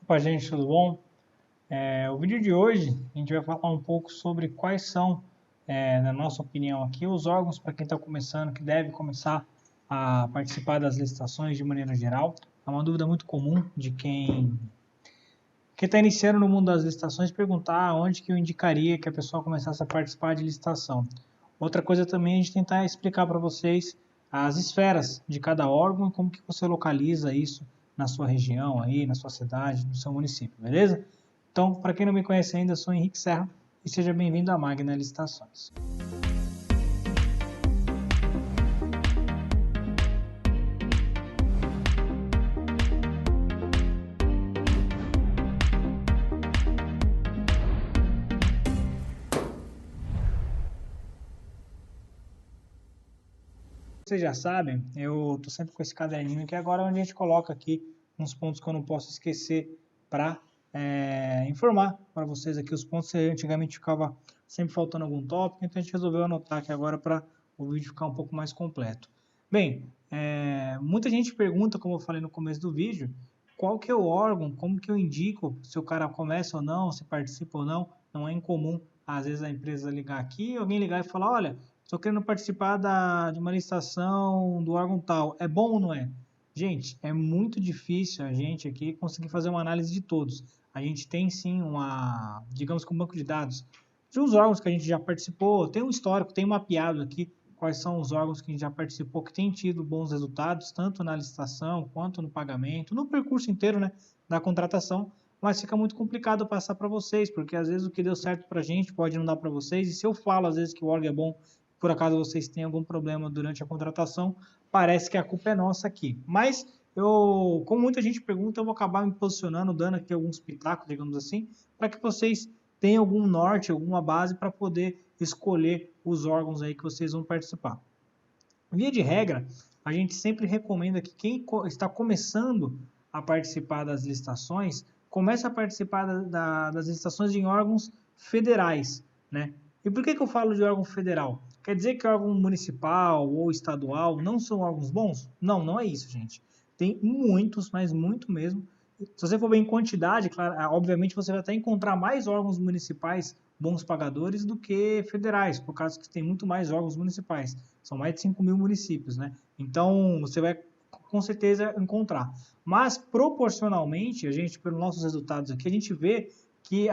Opa, gente, tudo bom? O vídeo de hoje a gente vai falar um pouco sobre quais são, na nossa opinião aqui, os órgãos para quem está começando, que deve começar a participar das licitações de maneira geral. É uma dúvida muito comum de quem está iniciando no mundo das licitações, perguntar onde que eu indicaria que a pessoa começasse a participar de licitação. Outra coisa também é a gente tentar explicar para vocês as esferas de cada órgão e como que você localiza isso na sua região aí, na sua cidade, no seu município, beleza? Então, para quem não me conhece ainda, eu sou Henrique Serra e seja bem-vindo à Magna Licitações. Vocês já sabem, eu tô sempre com esse caderninho aqui agora, onde a gente coloca aqui uns pontos que eu não posso esquecer para informar para vocês aqui os pontos que antigamente ficava sempre faltando algum tópico, então a gente resolveu anotar aqui agora para o vídeo ficar um pouco mais completo. Bem, muita gente pergunta, como eu falei no começo do vídeo, qual que é o órgão, como que eu indico se o cara começa ou não, se participa ou não. Não é incomum, às vezes, a empresa ligar aqui, alguém ligar e falar, olha, estou querendo participar de uma licitação do órgão tal. É bom ou não é? Gente, é muito difícil a gente aqui conseguir fazer uma análise de todos. A gente tem sim digamos que um banco de dados de uns órgãos que a gente já participou, tem um histórico, tem mapeado aqui quais são os órgãos que a gente já participou que tem tido bons resultados, tanto na licitação quanto no pagamento, no percurso inteiro, né, da contratação. Mas fica muito complicado passar para vocês, porque às vezes o que deu certo para a gente pode não dar para vocês, e se eu falo às vezes que o órgão é bom, por acaso vocês têm algum problema durante a contratação, parece que a culpa é nossa aqui. Mas como muita gente pergunta, eu vou acabar me posicionando, dando aqui alguns pitacos, digamos assim, para que vocês tenham algum norte, alguma base para poder escolher os órgãos aí que vocês vão participar. Via de regra, a gente sempre recomenda que quem está começando a participar das licitações, comece a participar das licitações em órgãos federais, né? E por que eu falo de órgão federal? Quer dizer que órgão municipal ou estadual não são órgãos bons? Não, não é isso, gente. Tem muitos, mas muito mesmo. Se você for ver em quantidade, claro, obviamente você vai até encontrar mais órgãos municipais bons pagadores do que federais, por causa que tem muito mais órgãos municipais. São mais de 5 mil municípios, né? Então, você vai com certeza encontrar. Mas, proporcionalmente, a gente, pelos nossos resultados aqui, a gente vê que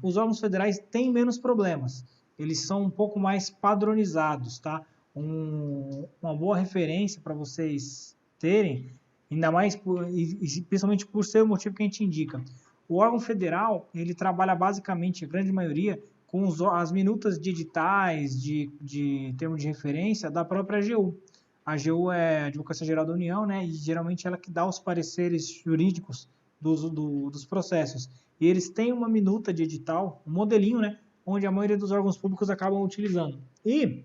os órgãos federais têm menos problemas. Eles são um pouco mais padronizados, tá? Uma boa referência para vocês terem, ainda mais, principalmente por ser o motivo que a gente indica. O órgão federal, ele trabalha basicamente, a grande maioria, com as minutas de editais, de termo de referência da própria AGU. A AGU é a Advocacia Geral da União, né? E geralmente ela que dá os pareceres jurídicos dos processos. E eles têm uma minuta de edital, um modelinho, né? Onde a maioria dos órgãos públicos acabam utilizando. E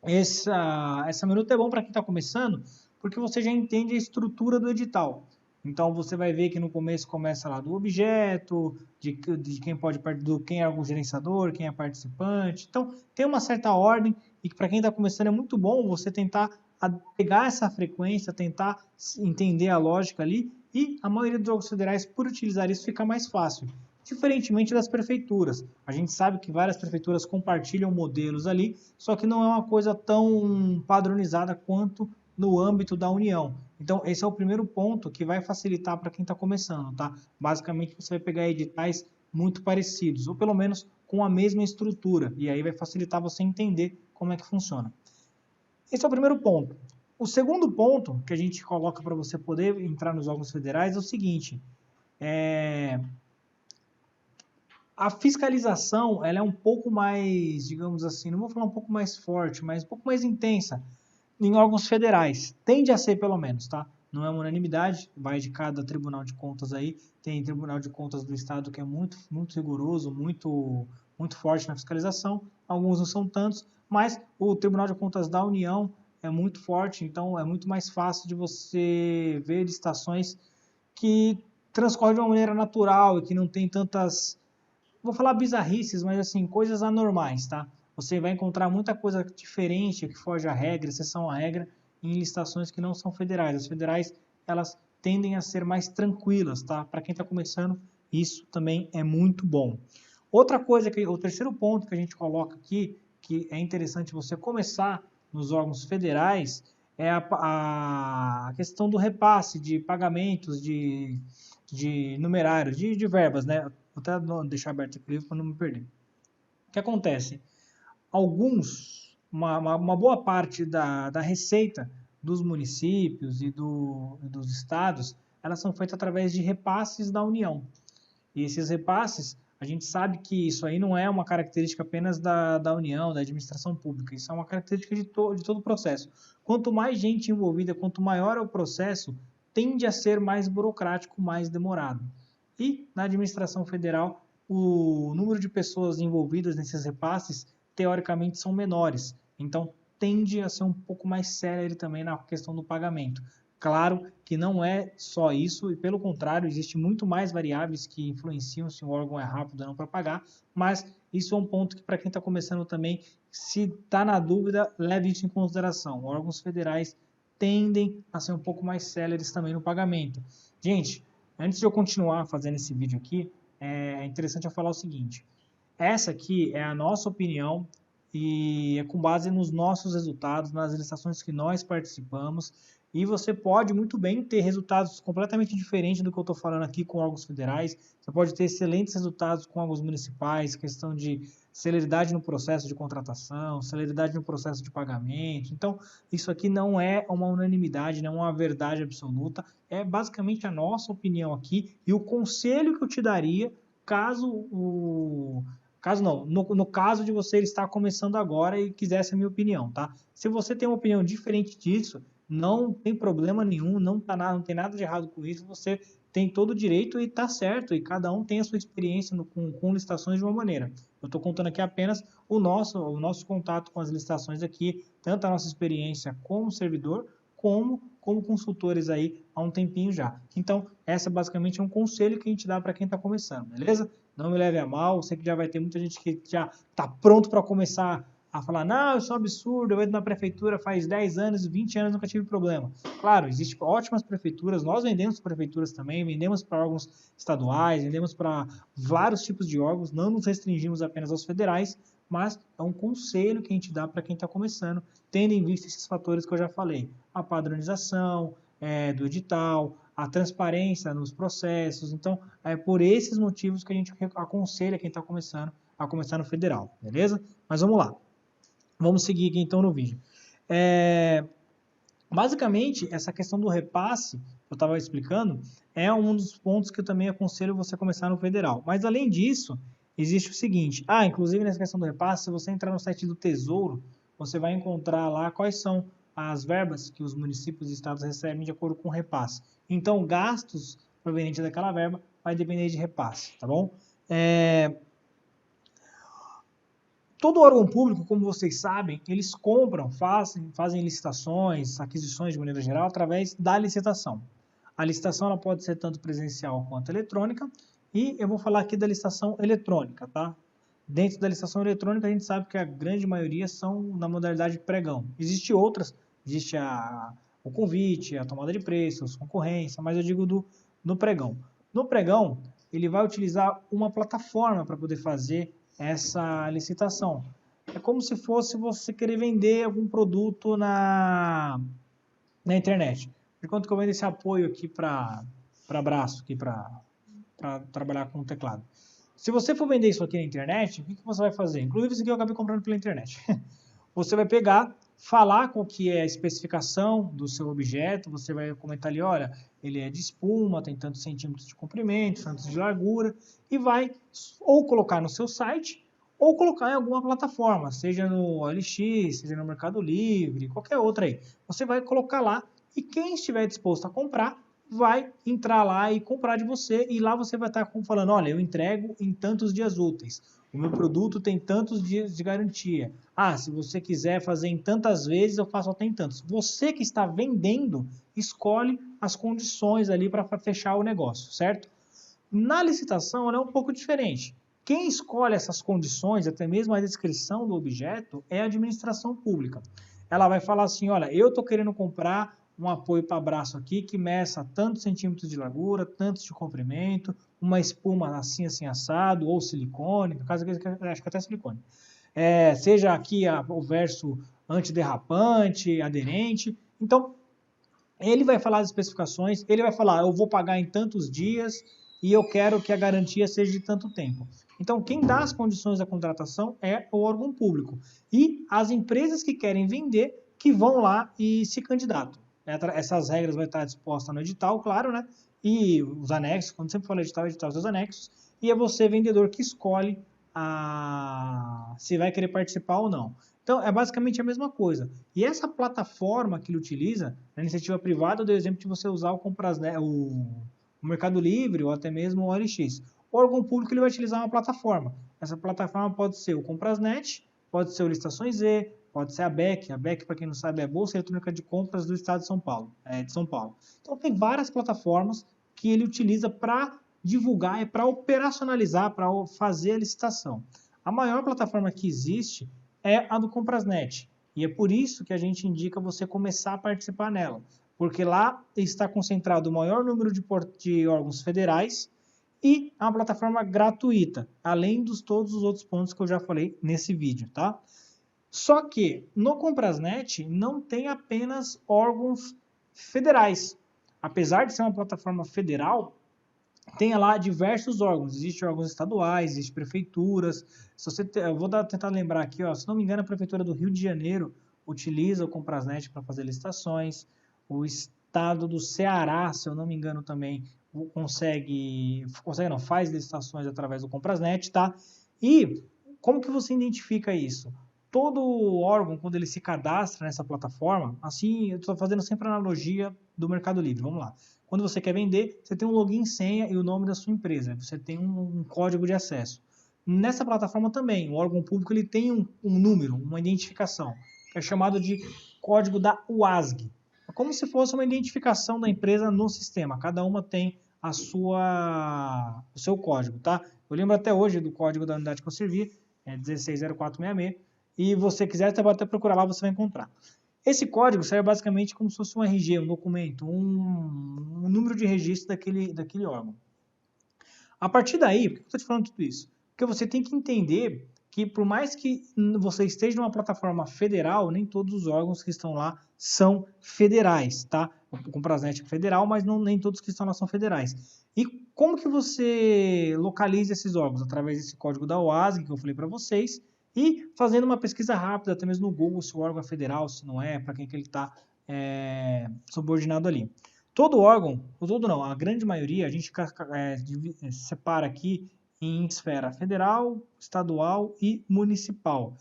essa minuta é bom para quem está começando, porque você já entende a estrutura do edital. Então você vai ver que no começo começa lá do objeto, de quem pode do quem é o gerenciador, quem é participante. Então tem uma certa ordem e que para quem está começando é muito bom você tentar pegar essa frequência, tentar entender a lógica ali e a maioria dos órgãos federais, por utilizar isso, fica mais fácil. Diferentemente das prefeituras. A gente sabe que várias prefeituras compartilham modelos ali, só que não é uma coisa tão padronizada quanto no âmbito da União. Então, esse é o primeiro ponto que vai facilitar para quem está começando, tá? Basicamente, você vai pegar editais muito parecidos, ou pelo menos com a mesma estrutura, e aí vai facilitar você entender como é que funciona. Esse é o primeiro ponto. O segundo ponto que a gente coloca para você poder entrar nos órgãos federais é o seguinte, a fiscalização ela é um pouco mais, digamos assim, não vou falar um pouco mais forte, mas um pouco mais intensa em órgãos federais. Tende a ser, pelo menos, tá? Não é uma unanimidade, vai de cada tribunal de contas aí. Tem tribunal de contas do estado que é muito, muito rigoroso, muito, muito forte na fiscalização. Alguns não são tantos, mas o tribunal de contas da União é muito forte, então é muito mais fácil de você ver licitações que transcorrem de uma maneira natural e que não tem tantas, vou falar bizarrices, mas assim, coisas anormais, tá? Você vai encontrar muita coisa diferente, que foge à regra, exceção à regra, em licitações que não são federais. As federais, elas tendem a ser mais tranquilas, tá? Para quem está começando, isso também é muito bom. Outra coisa, o terceiro ponto que a gente coloca aqui, que é interessante você começar nos órgãos federais, é a questão do repasse de pagamentos de numerários, de verbas, né? Vou até deixar aberto aqui para não me perder. O que acontece? Uma boa parte da receita dos municípios e dos estados, elas são feitas através de repasses da União. E esses repasses, a gente sabe que isso aí não é uma característica apenas da União, da administração pública, isso é uma característica de todo o processo. Quanto mais gente envolvida, quanto maior é o processo, tende a ser mais burocrático, mais demorado. E na administração federal, o número de pessoas envolvidas nesses repasses, teoricamente, são menores. Então, tende a ser um pouco mais célere também na questão do pagamento. Claro que não é só isso, e pelo contrário, existe muito mais variáveis que influenciam se o órgão é rápido ou não para pagar, mas isso é um ponto que para quem está começando também, se está na dúvida, leve isso em consideração. Órgãos federais tendem a ser um pouco mais céleres também no pagamento. Gente, antes de eu continuar fazendo esse vídeo aqui, é interessante eu falar o seguinte, essa aqui é a nossa opinião e é com base nos nossos resultados, nas licitações que nós participamos, e você pode muito bem ter resultados completamente diferentes do que eu estou falando aqui com órgãos federais, você pode ter excelentes resultados com órgãos municipais, questão de celeridade no processo de contratação, celeridade no processo de pagamento. Então, isso aqui não é uma unanimidade, não é uma verdade absoluta, é basicamente a nossa opinião aqui e o conselho que eu te daria no caso de você estar começando agora e quisesse a minha opinião, tá? Se você tem uma opinião diferente disso, não tem problema nenhum, não tem nada de errado com isso, você tem todo o direito e está certo, e cada um tem a sua experiência com licitações de uma maneira. Eu estou contando aqui apenas o nosso contato com as licitações aqui, tanto a nossa experiência como servidor, como consultores aí há um tempinho já. Então, essa basicamente é um conselho que a gente dá para quem está começando, beleza? Não me leve a mal, eu sei que já vai ter muita gente que já está pronto para começar a falar, não, isso é um absurdo, eu entro na prefeitura faz 10 anos, 20 anos, nunca tive problema. Claro, existem ótimas prefeituras, nós vendemos para prefeituras também, vendemos para órgãos estaduais, vendemos para vários tipos de órgãos, não nos restringimos apenas aos federais, mas é um conselho que a gente dá para quem está começando, tendo em vista esses fatores que eu já falei, a padronização do edital, a transparência nos processos. Então, é por esses motivos que a gente aconselha quem está começando a começar no federal, beleza? Mas vamos lá. Vamos seguir aqui então no vídeo. Basicamente, essa questão do repasse, que eu estava explicando, é um dos pontos que eu também aconselho você começar no federal. Mas além disso, existe o seguinte, inclusive nessa questão do repasse, se você entrar no site do Tesouro, você vai encontrar lá quais são as verbas que os municípios e estados recebem de acordo com o repasse. Então, gastos provenientes daquela verba vai depender de repasse, tá bom? Todo órgão público, como vocês sabem, eles compram, fazem licitações, aquisições de maneira geral, através da licitação. A licitação ela pode ser tanto presencial quanto eletrônica, e eu vou falar aqui da licitação eletrônica, tá? Dentro da licitação eletrônica, a gente sabe que a grande maioria são na modalidade pregão. Existem outras, existe o convite, a tomada de preços, concorrência, mas eu digo do pregão. No pregão, ele vai utilizar uma plataforma para poder fazer essa licitação. É como se fosse você querer vender algum produto na internet. Por quanto que eu vendo esse apoio aqui para braço, aqui para trabalhar com o teclado. Se você for vender isso aqui na internet, o que você vai fazer? Inclusive isso aqui eu acabei comprando pela internet. Você vai pegar, falar qual que é a especificação do seu objeto, você vai comentar ali, olha, ele é de espuma, tem tantos centímetros de comprimento, tantos de largura, e vai ou colocar no seu site, ou colocar em alguma plataforma, seja no OLX, seja no Mercado Livre, qualquer outra aí. Você vai colocar lá, e quem estiver disposto a comprar, vai entrar lá e comprar de você, e lá você vai estar falando, olha, eu entrego em tantos dias úteis, o meu produto tem tantos dias de garantia, se você quiser fazer em tantas vezes, eu faço até em tantos. Você que está vendendo, escolhe as condições ali para fechar o negócio, certo? Na licitação, ela é um pouco diferente. Quem escolhe essas condições, até mesmo a descrição do objeto, é a administração pública. Ela vai falar assim, olha, eu estou querendo comprar um apoio para braço aqui que meça tantos centímetros de largura, tantos de comprimento, uma espuma assim, assim, assado, ou silicone, no caso aqui, acho que até silicone. Seja aqui o verso antiderrapante, aderente. Então, ele vai falar as especificações, ele vai falar, eu vou pagar em tantos dias e eu quero que a garantia seja de tanto tempo. Então, quem dá as condições da contratação é o órgão público. E as empresas que querem vender, que vão lá e se candidatam. Essas regras vão estar dispostas no edital, claro, né? E os anexos, quando sempre fala edital, edital os anexos. E é você, vendedor, que escolhe se vai querer participar ou não. Então, é basicamente a mesma coisa. E essa plataforma que ele utiliza, na iniciativa privada, eu dei o exemplo de você usar o Mercado Livre ou até mesmo o OLX. O órgão público ele vai utilizar uma plataforma. Essa plataforma pode ser o Comprasnet, pode ser o Licitações Z, pode ser a BEC. A BEC, para quem não sabe, é a Bolsa Eletrônica de Compras do Estado de São Paulo. Então, tem várias plataformas que ele utiliza para divulgar e para operacionalizar, para fazer a licitação. A maior plataforma que existe é a do Comprasnet. E é por isso que a gente indica você começar a participar nela. Porque lá está concentrado o maior número de órgãos federais e é uma plataforma gratuita, além de todos os outros pontos que eu já falei nesse vídeo, tá? Só que no Comprasnet não tem apenas órgãos federais. Apesar de ser uma plataforma federal, tem lá diversos órgãos, existem órgãos estaduais, existem prefeituras. Eu vou tentar lembrar aqui, ó, se não me engano, a prefeitura do Rio de Janeiro utiliza o Comprasnet para fazer licitações. O estado do Ceará, se eu não me engano, também faz licitações através do Comprasnet, tá? E como que você identifica isso? Todo órgão, quando ele se cadastra nessa plataforma, assim, eu estou fazendo sempre a analogia do Mercado Livre, vamos lá. Quando você quer vender, você tem um login, senha e o nome da sua empresa. Você tem um código de acesso. Nessa plataforma também, o órgão público ele tem um número, uma identificação, que é chamado de código da UASG. É como se fosse uma identificação da empresa no sistema. Cada uma tem o seu código, tá? Eu lembro até hoje do código da unidade que eu servi, é 160466. E você quiser, você pode até procurar lá, você vai encontrar. Esse código serve basicamente como se fosse um RG, um documento, um número de registro daquele órgão. A partir daí, por que eu estou te falando tudo isso? Porque você tem que entender que por mais que você esteja numa plataforma federal, nem todos os órgãos que estão lá são federais, tá? O Comprasnet é federal, mas nem todos que estão lá são federais. E como que você localiza esses órgãos? Através desse código da OASG que eu falei para vocês, e fazendo uma pesquisa rápida, até mesmo no Google, se o órgão é federal, se não é, para quem que ele está subordinado ali. Todo órgão, todo não, a grande maioria, a gente separa aqui em esfera federal, estadual e municipal.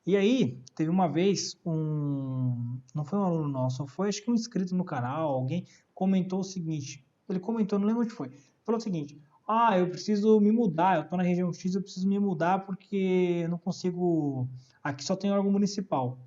E aí, teve uma vez, não foi um aluno nosso, foi acho que um inscrito no canal, alguém comentou o seguinte, ele comentou, não lembro onde foi, falou o seguinte, eu preciso me mudar, eu estou na região X, eu preciso me mudar porque eu não consigo, aqui só tem órgão municipal.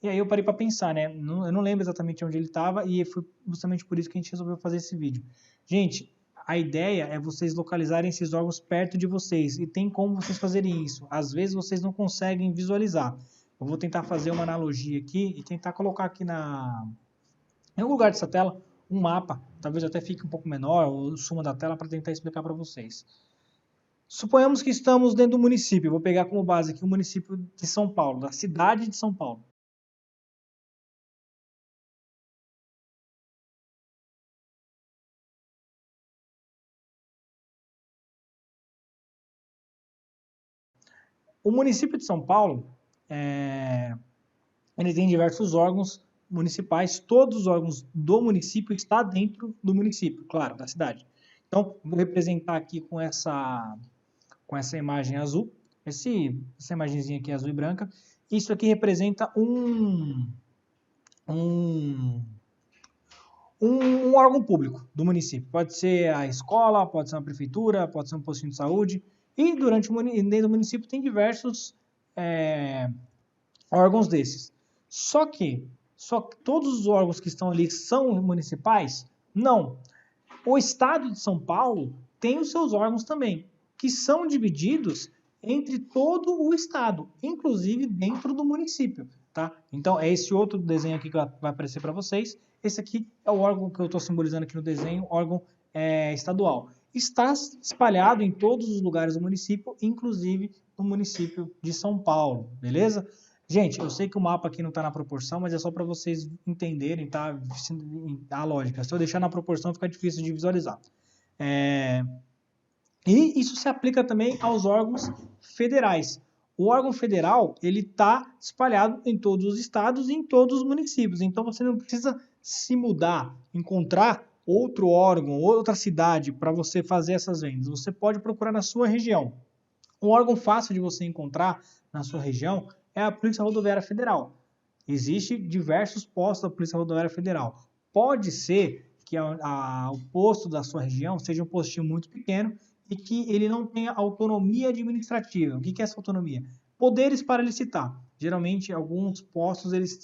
E aí eu parei para pensar, né? Eu não lembro exatamente onde ele estava e foi justamente por isso que a gente resolveu fazer esse vídeo. Gente, a ideia é vocês localizarem esses órgãos perto de vocês e tem como vocês fazerem isso. Às vezes vocês não conseguem visualizar. Eu vou tentar fazer uma analogia aqui e tentar colocar aqui em algum lugar dessa tela um mapa. Talvez até fique um pouco menor ou suma da tela para tentar explicar para vocês. Suponhamos que estamos dentro do município. Eu vou pegar como base aqui o município de São Paulo, da cidade de São Paulo. O município de São Paulo, ele tem diversos órgãos municipais, todos os órgãos do município estão dentro do município, claro, da cidade. Então, vou representar aqui com essa imagem azul, essa imagenzinha aqui azul e branca. Isso aqui representa um órgão público do município. Pode ser a escola, pode ser uma prefeitura, pode ser um postinho de saúde. E dentro do município tem diversos órgãos desses. Só que todos os órgãos que estão ali são municipais? Não. O estado de São Paulo tem os seus órgãos também, que são divididos entre todo o estado, inclusive dentro do município. tá? Então, é esse outro desenho aqui que vai aparecer para vocês. Esse aqui é o órgão que eu estou simbolizando aqui no desenho, órgão estadual. Está espalhado em todos os lugares do município, inclusive no município de São Paulo, beleza? Gente, eu sei que o mapa aqui não está na proporção, mas é só para vocês entenderem, tá? A lógica. Se eu deixar na proporção, fica difícil de visualizar. E isso se aplica também aos órgãos federais. O órgão federal, ele está espalhado em todos os estados e em todos os municípios. Então, você não precisa se mudar, encontrar outro órgão, outra cidade para você fazer essas vendas. Você pode procurar na sua região. Um órgão fácil de você encontrar na sua região é a Polícia Rodoviária Federal. Existem diversos postos da Polícia Rodoviária Federal. Pode ser que o posto da sua região seja um postinho muito pequeno e que ele não tenha autonomia administrativa. O que é essa autonomia? Poderes para licitar. Geralmente, alguns postos eles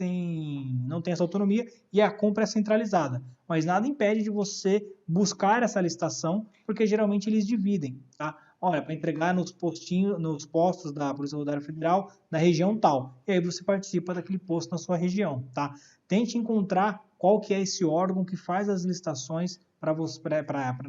não têm essa autonomia e a compra é centralizada. Mas nada impede de você buscar essa licitação, porque geralmente eles dividem, tá? Olha, para entregar nos postos da Polícia Rodoviária Federal da região tal. E aí você participa daquele posto na sua região, tá? Tente encontrar qual que é esse órgão que faz as licitações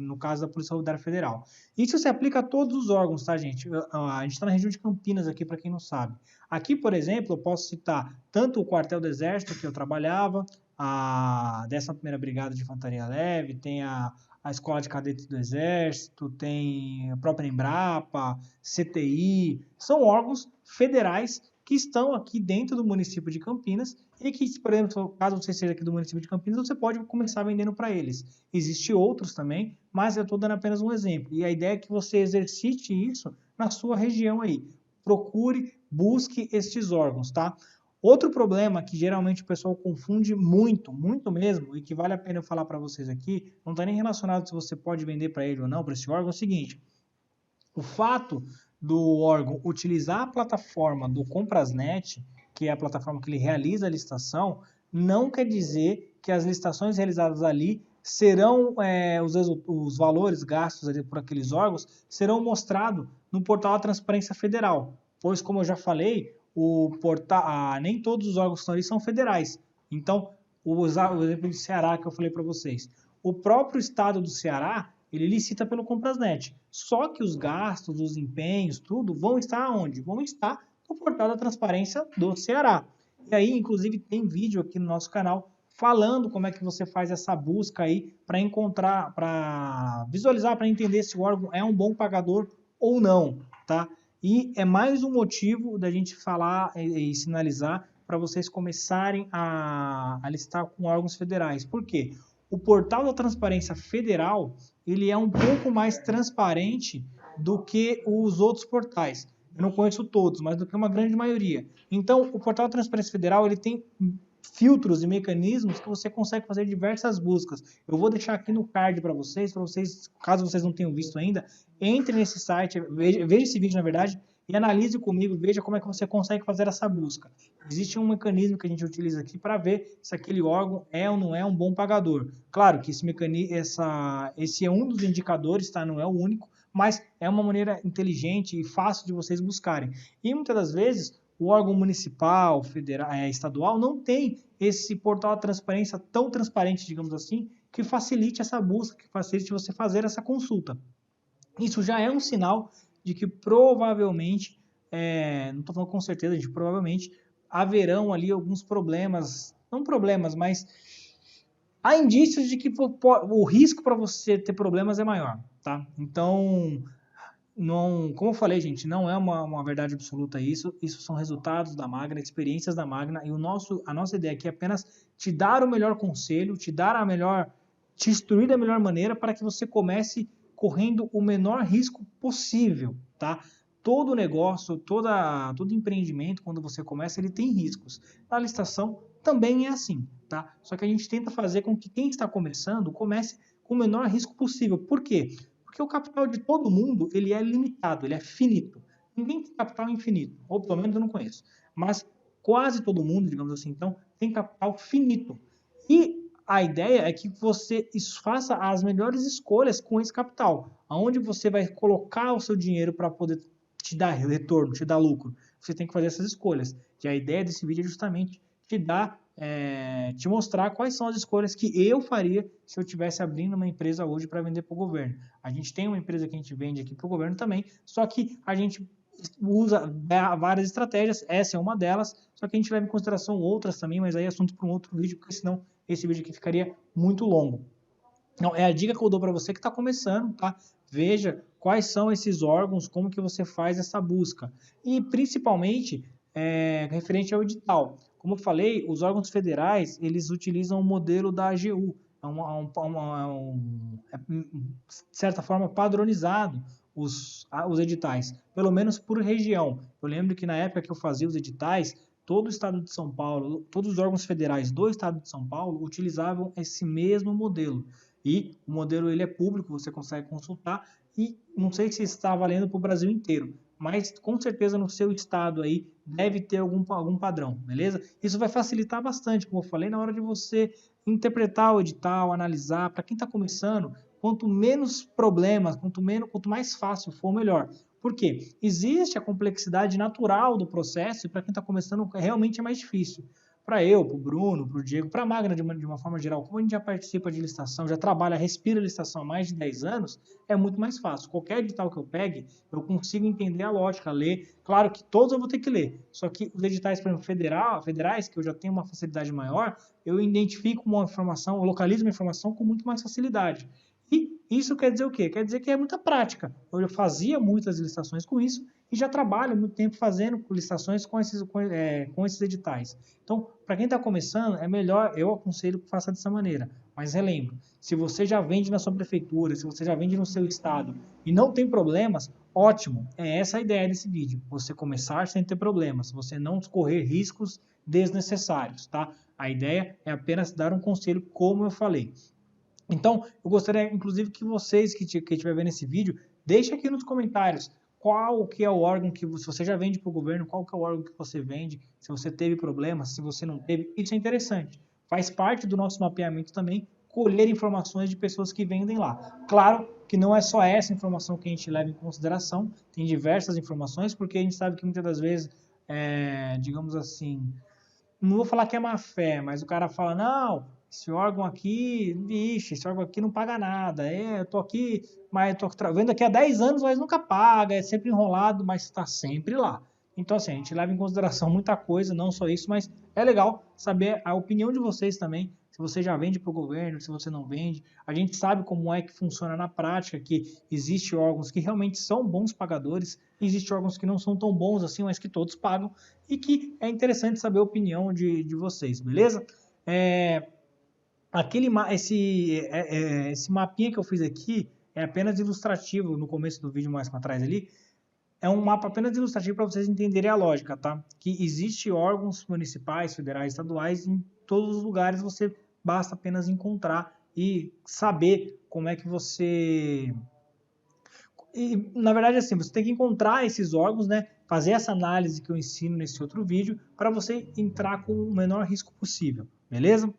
no caso da Polícia Rodoviária Federal. Isso se aplica a todos os órgãos, tá, gente? A gente está na região de Campinas aqui, para quem não sabe. Aqui, por exemplo, eu posso citar tanto o quartel do Exército, que eu trabalhava, a 11ª Brigada de Infantaria Leve, tem a Escola de Cadetes do Exército, tem a própria Embrapa, CTI, são órgãos federais que estão aqui dentro do município de Campinas e que, por exemplo, caso você seja aqui do município de Campinas, você pode começar vendendo para eles. Existem outros também, mas eu estou dando apenas um exemplo. E a ideia é que você exercite isso na sua região aí. Procure, busque estes órgãos, tá? Outro problema que geralmente o pessoal confunde muito, muito mesmo, e que vale a pena eu falar para vocês aqui, não está nem relacionado se você pode vender para ele ou não, para esse órgão, é o seguinte: o fato do órgão utilizar a plataforma do Comprasnet, que é a plataforma que ele realiza a licitação, não quer dizer que as licitações realizadas ali serão, os valores gastos ali por aqueles órgãos, serão mostrados no portal da Transparência Federal, pois, como eu já falei, nem todos os órgãos que estão ali são federais. Então, vou usar o exemplo do Ceará que eu falei para vocês. O próprio estado do Ceará, ele licita pelo Comprasnet. Só que os gastos, os empenhos, tudo, vão estar onde? Vão estar no portal da Transparência do Ceará. E aí, inclusive, tem vídeo aqui no nosso canal falando como é que você faz essa busca aí para encontrar, para visualizar, para entender se o órgão é um bom pagador ou não, tá? E é mais um motivo da gente falar e sinalizar para vocês começarem a licitar com órgãos federais. Por quê? O portal da Transparência Federal, ele é um pouco mais transparente do que os outros portais. Eu não conheço todos, mas do que uma grande maioria. Então, o portal da Transparência Federal, ele tem filtros e mecanismos que você consegue fazer diversas buscas. Eu vou deixar aqui no card para vocês, caso vocês não tenham visto ainda, entre nesse site, veja esse vídeo, na verdade, e analise comigo, veja como é que você consegue fazer essa busca. Existe um mecanismo que a gente utiliza aqui para ver se aquele órgão é ou não é um bom pagador. Claro que esse é um dos indicadores, tá? Não é o único, mas é uma maneira inteligente e fácil de vocês buscarem. E muitas das vezes, o órgão municipal, federal, estadual, não tem esse portal de transparência tão transparente, digamos assim, que facilite essa busca, que facilite você fazer essa consulta. Isso já é um sinal de que provavelmente, não estou falando com certeza, de provavelmente haverão ali alguns problemas, não problemas, mas há indícios de que o risco para você ter problemas é maior, tá? Então, não, como eu falei, gente, não é uma verdade absoluta isso são resultados da Magna, experiências da Magna, e a nossa ideia aqui é apenas te dar o melhor conselho, te instruir da melhor maneira para que você comece correndo o menor risco possível, tá? Todo negócio, todo empreendimento, quando você começa, ele tem riscos. A licitação também é assim, tá? Só que a gente tenta fazer com que quem está começando comece com o menor risco possível. Por quê? Porque o capital de todo mundo, ele é limitado, ele é finito. Ninguém tem capital infinito, ou pelo menos eu não conheço. Mas quase todo mundo, digamos assim, então, tem capital finito. E a ideia é que você faça as melhores escolhas com esse capital. Aonde você vai colocar o seu dinheiro para poder te dar retorno, te dar lucro. você tem que fazer essas escolhas. E a ideia desse vídeo é justamente te mostrar quais são as escolhas que eu faria se eu estivesse abrindo uma empresa hoje para vender para o governo. A gente tem uma empresa que a gente vende aqui para o governo também, só que a gente usa várias estratégias, essa é uma delas, só que a gente leva em consideração outras também, mas aí é assunto para um outro vídeo, porque senão esse vídeo aqui ficaria muito longo. Então, é a dica que eu dou para você que está começando, tá? Veja quais são esses órgãos, como que você faz essa busca. E, principalmente, referente ao edital. Como eu falei, os órgãos federais, eles utilizam o modelo da AGU, de certa forma, padronizado os editais, pelo menos por região. Eu lembro que na época que eu fazia os editais, todo o estado de São Paulo, todos os órgãos federais do estado de São Paulo utilizavam esse mesmo modelo. E o modelo ele é público, você consegue consultar e não sei se está valendo para o Brasil inteiro, mas com certeza no seu estado aí deve ter algum padrão, beleza? Isso vai facilitar bastante, como eu falei, na hora de você interpretar o edital, analisar. Para quem está começando, quanto menos problemas, quanto mais fácil for, melhor. Por quê? Existe a complexidade natural do processo e para quem está começando realmente é mais difícil. Para eu, para o Bruno, para o Diego, para a Magna de uma forma geral, como a gente já participa de licitação, já trabalha, respira licitação há mais de 10 anos, é muito mais fácil. Qualquer edital que eu pegue, eu consigo entender a lógica, ler. Claro que todos eu vou ter que ler, só que os editais, por exemplo, federais, que eu já tenho uma facilidade maior, eu identifico uma informação, eu localizo uma informação com muito mais facilidade. E isso quer dizer o quê? Quer dizer que é muita prática. Eu fazia muitas licitações com isso e já trabalho muito tempo fazendo licitações com esses editais. Então, para quem está começando, é melhor, eu aconselho que faça dessa maneira. Mas relembro, se você já vende na sua prefeitura, se você já vende no seu estado e não tem problemas, ótimo. É essa a ideia desse vídeo. Você começar sem ter problemas, você não correr riscos desnecessários, tá? A ideia é apenas dar um conselho, como eu falei. Então, eu gostaria, inclusive, que vocês que estiver vendo esse vídeo, deixem aqui nos comentários qual que é o órgão que se você já vende para o governo, qual que é o órgão que você vende, se você teve problemas, se você não teve. Isso é interessante. Faz parte do nosso mapeamento também colher informações de pessoas que vendem lá. Claro que não é só essa informação que a gente leva em consideração, tem diversas informações, porque a gente sabe que muitas das vezes, digamos assim, não vou falar que é má fé, mas o cara fala, não, esse órgão aqui, vixe, esse órgão aqui não paga nada, eu tô aqui, mas tô vendo aqui há 10 anos, mas nunca paga, é sempre enrolado, mas está sempre lá. Então, assim, a gente leva em consideração muita coisa, não só isso, mas é legal saber a opinião de vocês também, se você já vende para o governo, se você não vende. A gente sabe como é que funciona na prática, que existe órgãos que realmente são bons pagadores, existe órgãos que não são tão bons assim, mas que todos pagam, e que é interessante saber a opinião de vocês, beleza? Esse mapinha que eu fiz aqui é apenas ilustrativo, no começo do vídeo mais para trás ali, é um mapa apenas ilustrativo para vocês entenderem a lógica, tá? Que existe órgãos municipais, federais, estaduais, em todos os lugares você basta apenas encontrar e saber como é que você... E, na verdade, assim, você tem que encontrar esses órgãos, né? Fazer essa análise que eu ensino nesse outro vídeo para você entrar com o menor risco possível, beleza?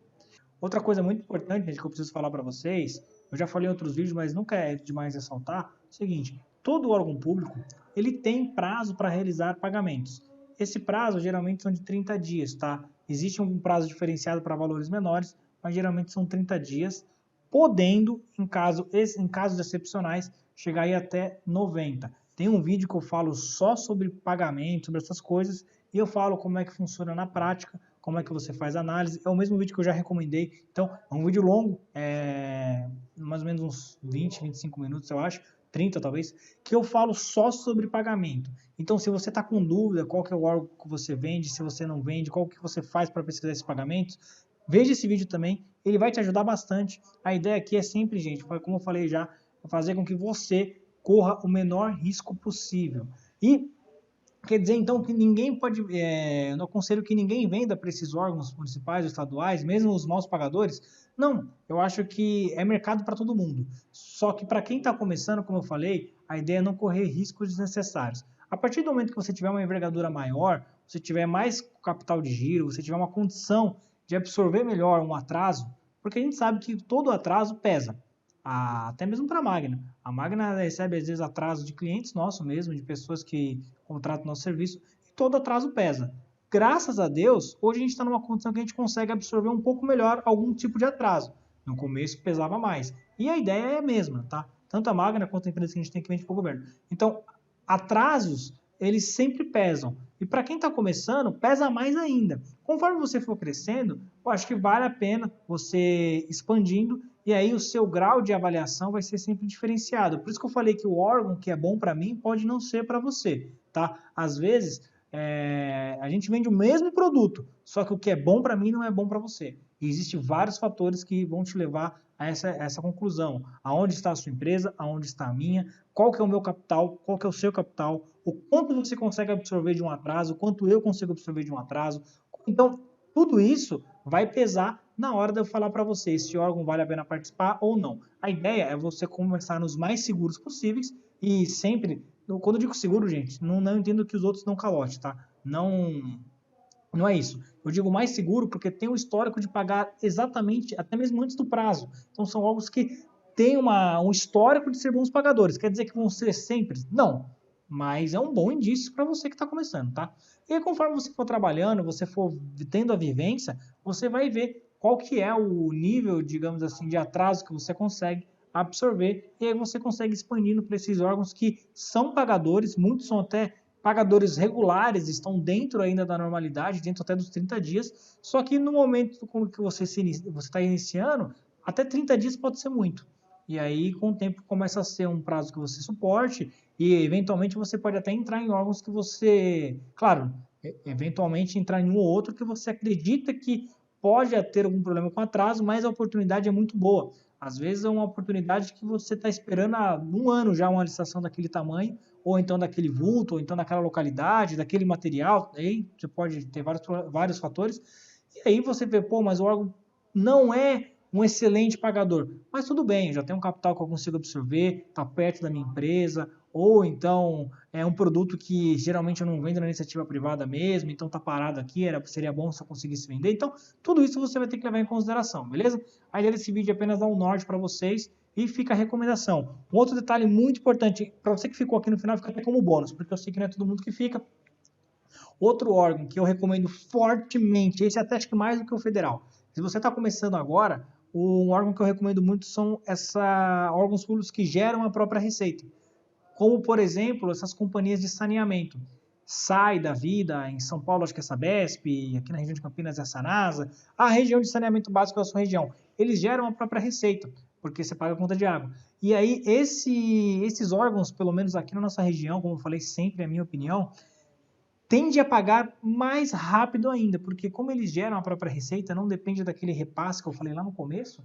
Outra coisa muito importante, gente, que eu preciso falar para vocês, eu já falei em outros vídeos, mas nunca é demais ressaltar, é o seguinte, todo órgão público, ele tem prazo para realizar pagamentos. Esse prazo geralmente são de 30 dias, tá? Existe um prazo diferenciado para valores menores, mas geralmente são 30 dias, podendo, em casos excepcionais, chegar aí até 90. Tem um vídeo que eu falo só sobre pagamento, sobre essas coisas, e eu falo como é que funciona na prática, como é que você faz a análise. É o mesmo vídeo que eu já recomendei. Então, é um vídeo longo, mais ou menos uns 20, 25 minutos, eu acho, 30 talvez, que eu falo só sobre pagamento. Então, se você está com dúvida qual que é o órgão que você vende, se você não vende, qual que você faz para pesquisar esses pagamentos, veja esse vídeo também, ele vai te ajudar bastante. A ideia aqui é sempre, gente, como eu falei já, fazer com que você corra o menor risco possível. E quer dizer, então, que ninguém pode... eu não aconselho que ninguém venda para esses órgãos municipais ou estaduais, mesmo os maus pagadores. Não, eu acho que é mercado para todo mundo. Só que para quem está começando, como eu falei, a ideia é não correr riscos desnecessários. A partir do momento que você tiver uma envergadura maior, você tiver mais capital de giro, você tiver uma condição de absorver melhor um atraso, porque a gente sabe que todo atraso pesa. Até mesmo para a Magna. A Magna recebe, às vezes, atraso de clientes nossos mesmo, de pessoas que contratam nosso serviço. todo atraso pesa. Graças a Deus, hoje a gente está numa condição que a gente consegue absorver um pouco melhor algum tipo de atraso. No começo pesava mais. E a ideia é a mesma, tá? Tanto a Magna quanto a empresa que a gente tem que vender para o governo. Então, atrasos, eles sempre pesam. E para quem está começando, pesa mais ainda. Conforme você for crescendo, eu acho que vale a pena você expandindo e aí o seu grau de avaliação vai ser sempre diferenciado. Por isso que eu falei que o órgão que é bom para mim pode não ser para você, tá? Às vezes, a gente vende o mesmo produto, só que o que é bom para mim não é bom para você. E existem vários fatores que vão te levar a essa conclusão. Aonde está a sua empresa, aonde está a minha, qual que é o meu capital, qual que é o seu capital, o quanto você consegue absorver de um atraso, o quanto eu consigo absorver de um atraso. Então, tudo isso vai pesar na hora de eu falar para você se o órgão vale a pena participar ou não. A ideia é você começar nos mais seguros possíveis e sempre, quando eu digo seguro, gente, não entendo que os outros dão calote, tá? Não é isso. Eu digo mais seguro porque tem um histórico de pagar exatamente, até mesmo antes do prazo. Então são órgãos que têm um histórico de ser bons pagadores. Quer dizer que vão ser sempre? Não. Mas é um bom indício para você que está começando, tá? E aí, conforme você for trabalhando, você for tendo a vivência, você vai ver qual que é o nível, digamos assim, de atraso que você consegue absorver. E aí você consegue expandindo para esses órgãos que são pagadores, muitos são até pagadores regulares, estão dentro ainda da normalidade, dentro até dos 30 dias, só que no momento como que você está iniciando, até 30 dias pode ser muito. E aí, com o tempo, começa a ser um prazo que você suporte e, eventualmente, você pode até entrar em órgãos que você, claro, eventualmente entrar em um ou outro que você acredita que pode ter algum problema com atraso, mas a oportunidade é muito boa. Às vezes é uma oportunidade que você está esperando há um ano já uma licitação daquele tamanho, ou então daquele vulto, ou então daquela localidade, daquele material, aí você pode ter vários fatores, e aí você vê, pô, mas o órgão não é um excelente pagador, mas tudo bem, eu já tenho um capital que eu consigo absorver, está perto da minha empresa, ou então é um produto que geralmente eu não vendo na iniciativa privada mesmo, então está parado aqui, seria bom se eu conseguisse vender, então tudo isso você vai ter que levar em consideração, beleza? A ideia desse vídeo é apenas dar um norte para vocês, e fica a recomendação. Um outro detalhe muito importante, para você que ficou aqui no final, fica até como bônus, porque eu sei que não é todo mundo que fica. Outro órgão que eu recomendo fortemente, esse até acho que mais do que o federal. Se você está começando agora, um órgão que eu recomendo muito são órgãos públicos que geram a própria receita. Como, por exemplo, essas companhias de saneamento. Sai da vida, em São Paulo acho que é Sabesp, aqui na região de Campinas é a Sanasa, a região de saneamento básico da sua região. Eles geram a própria receita, porque você paga a conta de água. E aí, esses órgãos, pelo menos aqui na nossa região, como eu falei sempre, é a minha opinião, tende a pagar mais rápido ainda, porque como eles geram a própria receita, não depende daquele repasse que eu falei lá no começo.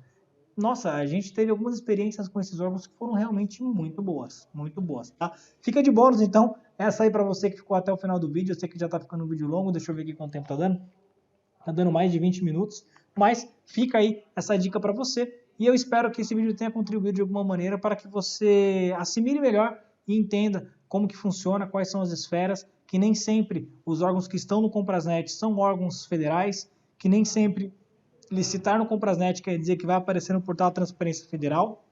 Nossa, a gente teve algumas experiências com esses órgãos que foram realmente muito boas, tá? Fica de bônus, então, essa aí para você que ficou até o final do vídeo. Eu sei que já tá ficando um vídeo longo, deixa eu ver aqui quanto tempo tá dando. Tá dando mais de 20 minutos, mas fica aí essa dica para você. E eu espero que esse vídeo tenha contribuído de alguma maneira para que você assimile melhor e entenda como que funciona, quais são as esferas, que nem sempre os órgãos que estão no Comprasnet são órgãos federais, que nem sempre licitar no Comprasnet quer dizer que vai aparecer no portal Transparência Federal,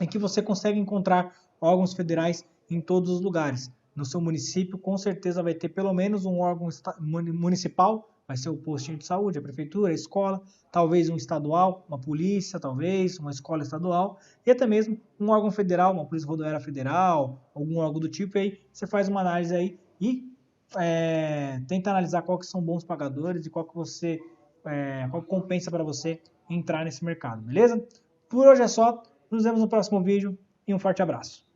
e que você consegue encontrar órgãos federais em todos os lugares. No seu município, com certeza vai ter pelo menos um órgão municipal, vai ser o postinho de saúde, a prefeitura, a escola, talvez um estadual, uma polícia, talvez, uma escola estadual, e até mesmo um órgão federal, uma polícia rodoviária federal, algum órgão do tipo, aí você faz uma análise aí e tenta analisar qual que são bons pagadores e qual que compensa para você entrar nesse mercado, beleza? Por hoje é só, nos vemos no próximo vídeo e um forte abraço.